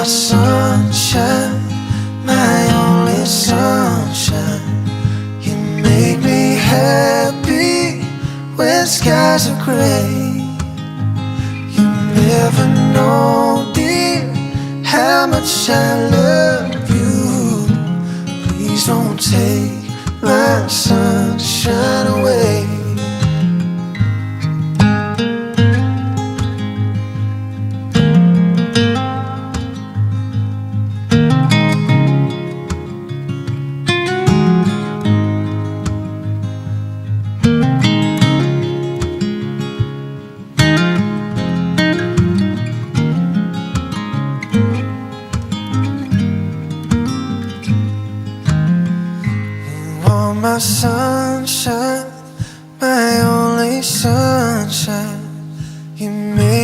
sunshine, my only sunshine. You make me happy when skies are gray. You never know, dear, how much I love you. Please don't take my sunshine away.